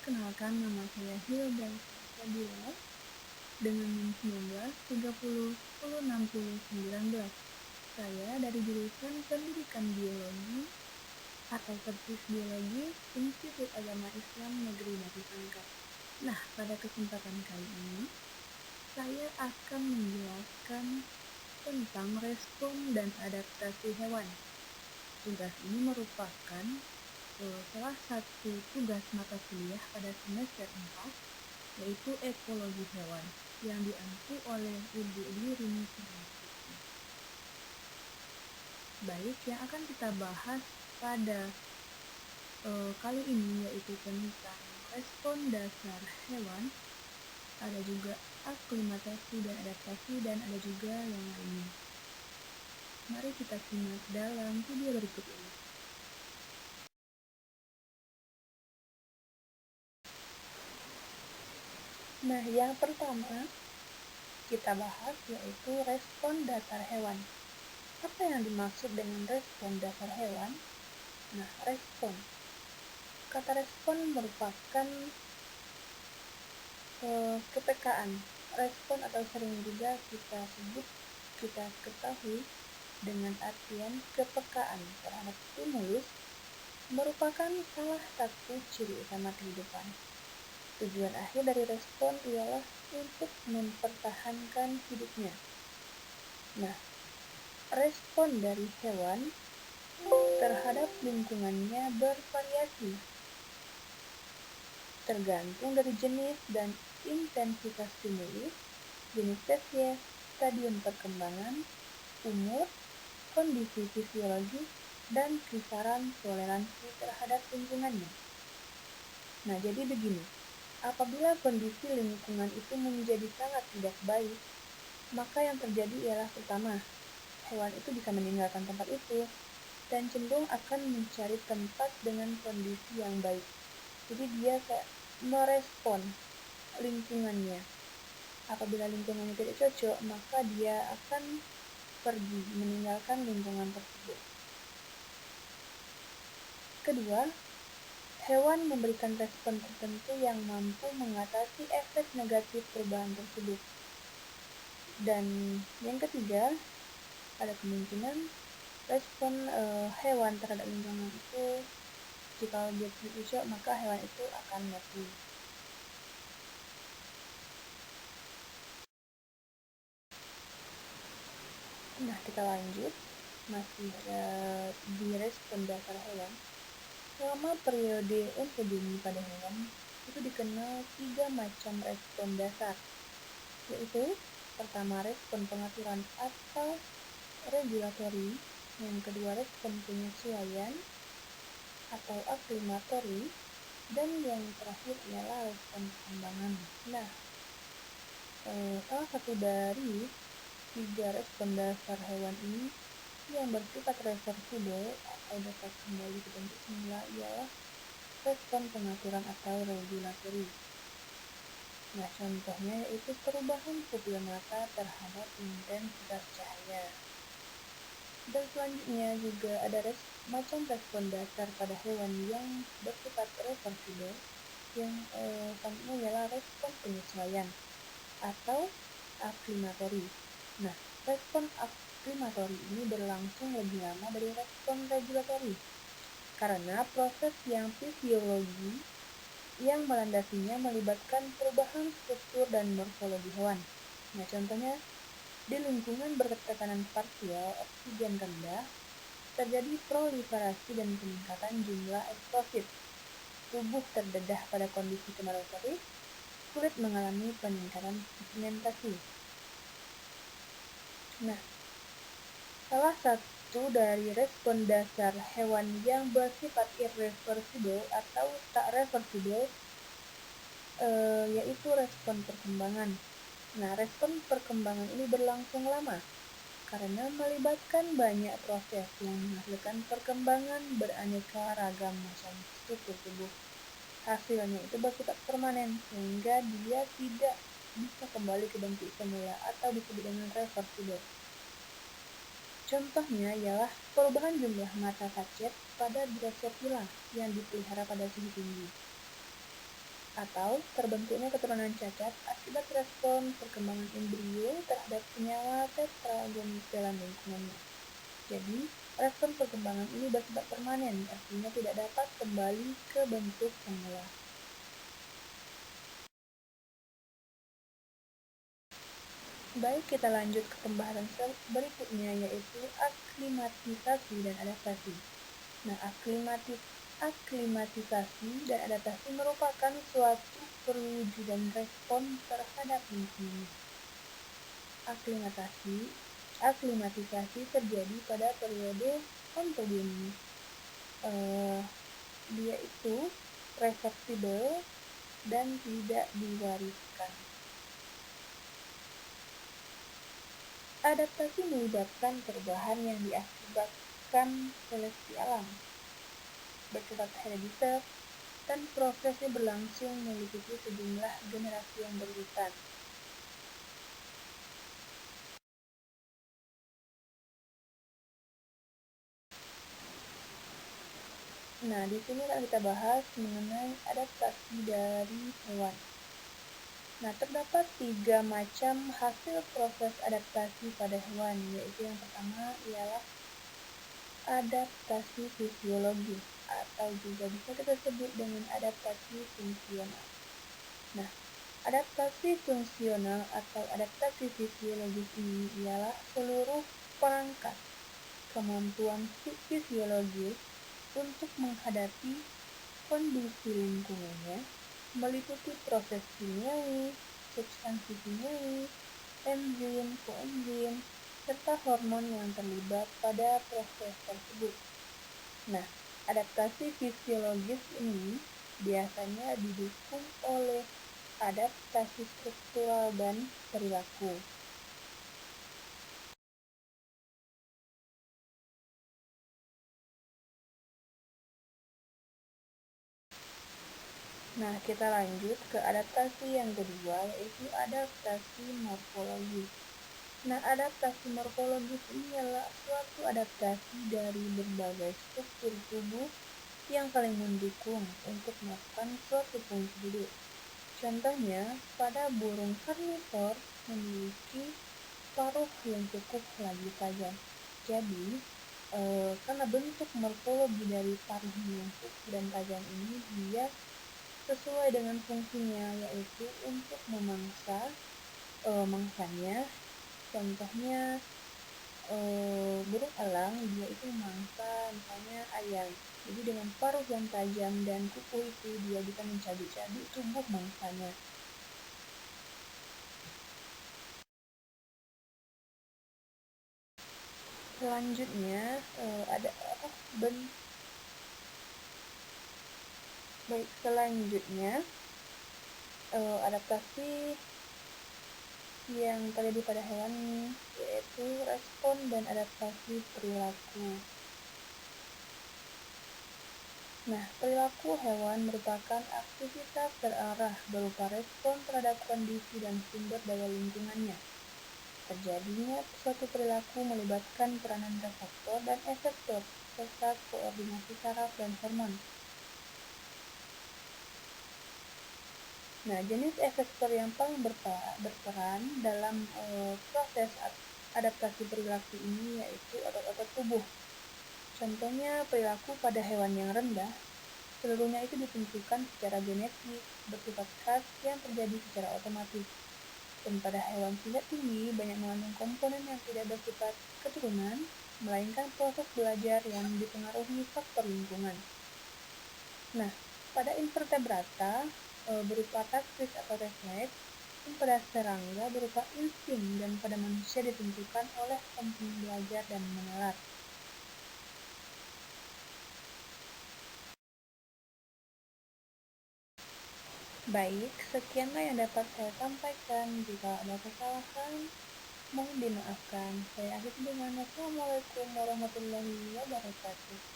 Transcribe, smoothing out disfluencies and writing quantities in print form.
Perkenalkan, nama saya Hilda Sabila dengan NIM 19 30 10 60 19. Saya dari jurusan Pendidikan Biologi atau Tertis Biologi Institut Agama Islam Negeri Batu Sangkar. Nah, pada kesempatan kali ini saya akan menjelaskan tentang respon dan adaptasi hewan. Tugas ini merupakan salah satu tugas mata kuliah pada semester 4, yaitu ekologi hewan, yang diampu oleh Ibu Dwi Rini Suhartiti. Baik, yang akan kita bahas pada kali ini yaitu tentang respon dasar hewan, ada juga aklimatasi dan adaptasi, dan ada juga yang lainnya. Mari kita simak dalam video berikut ini. Nah, yang pertama kita bahas yaitu respon dasar hewan. Apa yang dimaksud dengan respon dasar hewan? Nah, respon. Kata respon merupakan kepekaan. Respon atau sering juga kita ketahui dengan artian kepekaan terhadap stimulus merupakan salah satu ciri utama kehidupan. Tujuan akhir dari respon ialah untuk mempertahankan hidupnya. Nah, respon dari hewan terhadap lingkungannya bervariasi, tergantung dari jenis dan intensitas stimulus, jenis spesies, stadium perkembangan, umur, kondisi fisiologis, dan kisaran toleransi terhadap lingkungannya. Nah, jadi begini, apabila kondisi lingkungan itu menjadi sangat tidak baik, maka yang terjadi ialah pertama, hewan itu bisa meninggalkan tempat itu dan cenderung akan mencari tempat dengan kondisi yang baik. Jadi dia kayak merespon lingkungannya. Apabila lingkungannya tidak cocok, maka dia akan pergi meninggalkan lingkungan tersebut. Kedua, hewan memberikan respon tertentu yang mampu mengatasi efek negatif perubahan tersebut. Dan yang ketiga, ada kemungkinan respon hewan terhadap lingkungan itu, jika dia tidak cocok, maka hewan itu akan mati. Nah, kita lanjut, masih di respon dasar hewan. Selama periode ontogeni pada hewan, itu dikenal 3 macam respon dasar, yaitu pertama respon pengaturan atau regulatori, yang kedua respon penyesuaian atau aklimatori, dan yang terakhir ialah respon perkembangan. Nah, salah satu dari 3 respon dasar hewan ini yang bersifat reversibel atau dapat kembali ke bentuk semula ialah respon pengaturan atau regulatori. Nah, contohnya yaitu perubahan pupil mata terhadap intensitas cahaya. Dan selanjutnya juga ada macam respon dasar pada hewan yang bersifat reversibel, yang selanjutnya ialah respon penyesuaian atau aklimatori. Nah, respon aklimatori ini berlangsung lebih lama dari respon regulatori karena proses yang fisiologi yang melandasinya melibatkan perubahan struktur dan morfologi hewan. Nah, contohnya di lingkungan bertekanan parsial oksigen rendah terjadi proliferasi dan peningkatan jumlah eksplosif. Tubuh terdedah pada kondisi kemarau terik, kulit mengalami peningkatan pigmentasi. Nah, salah satu dari respon dasar hewan yang bersifat irreversibel atau tak reversibel yaitu respon perkembangan. Nah, respon perkembangan ini berlangsung lama karena melibatkan banyak proses yang menghasilkan perkembangan beraneka ragam macam struktur tubuh. Hasilnya itu bersifat permanen sehingga dia tidak bisa kembali ke bentuk semula atau disebut dengan reversibel. Contohnya ialah perubahan jumlah mata sachet pada Drosophila yang dipelihara pada suhu tinggi. atau terbentuknya keturunan cacat akibat respon perkembangan embrio terhadap senyawa tetragonis dalam lingkungannya. Jadi, respon perkembangan ini bersifat permanen, artinya tidak dapat kembali ke bentuk semula. Baik, kita lanjut ke pembahasan berikutnya, yaitu aklimatisasi dan adaptasi. Nah, aklimatisasi dan adaptasi merupakan suatu perwujudan respon terhadap lingkungan. Aklimatisasi terjadi pada periode ontogeni. Dia itu reversibel dan tidak diwariskan. Adaptasi melibatkan perubahan yang diakibatkan seleksi alam, bersifat herediter, dan prosesnya berlangsung meliputi sejumlah generasi yang berurutan. Nah, di sini akan kita bahas mengenai adaptasi dari hewan. Nah, terdapat 3 macam hasil proses adaptasi pada hewan, yaitu yang pertama ialah adaptasi fisiologis atau juga bisa kita sebut dengan adaptasi fungsional. Nah, adaptasi fungsional atau adaptasi fisiologis ini ialah seluruh perangkat kemampuan fisiologis untuk menghadapi kondisi lingkungannya, meliputi proses kimiawi, substansi kimiawi, enzim, koenzim, serta hormon yang terlibat pada proses tersebut. Nah, adaptasi fisiologis ini biasanya didukung oleh adaptasi struktural dan perilaku. Nah, kita lanjut ke adaptasi yang kedua, yaitu adaptasi morfologis. Nah, adaptasi morfologis ini adalah suatu adaptasi dari berbagai struktur tubuh yang saling mendukung untuk melakukan suatu fungsi hidup. Contohnya, pada burung karnivor memiliki paruh yang cukup lagi tajam. Jadi, karena bentuk morfologi dari paruhnya yang cukup dan tajam ini, dia sesuai dengan fungsinya, yaitu untuk memangsa mangsanya. Contohnya burung elang, dia itu memangsa misalnya ayam. Jadi dengan paruh yang tajam dan kuku itu dia bisa mencabik-cabik tubuh mangsanya. Selanjutnya ada baik selanjutnya adaptasi yang terjadi pada hewan yaitu respon dan adaptasi perilaku. Nah, perilaku hewan merupakan aktivitas terarah berupa respon terhadap kondisi dan sumber daya lingkungannya. Terjadinya suatu perilaku melibatkan peranan reseptor dan efektor serta koordinasi saraf dan hormon. Nah, jenis efektor yang paling berperan dalam proses adaptasi perilaku ini yaitu otot-otot tubuh. Contohnya perilaku pada hewan yang rendah, seluruhnya itu ditentukan secara genetik, bersifat khas yang terjadi secara otomatis. Dan pada hewan tingkat tinggi banyak mengandung komponen yang tidak bersifat keturunan, melainkan proses belajar yang dipengaruhi faktor lingkungan. Nah, pada invertebrata berupa taktis atau refleks, dan pada serangga berupa insting, dan pada manusia ditentukan oleh komponen belajar dan menelat. Baik, sekianlah yang dapat saya sampaikan. Jika ada kesalahan, mohon dimaafkan. Saya akhiri dengan Assalamualaikum warahmatullahi wabarakatuh.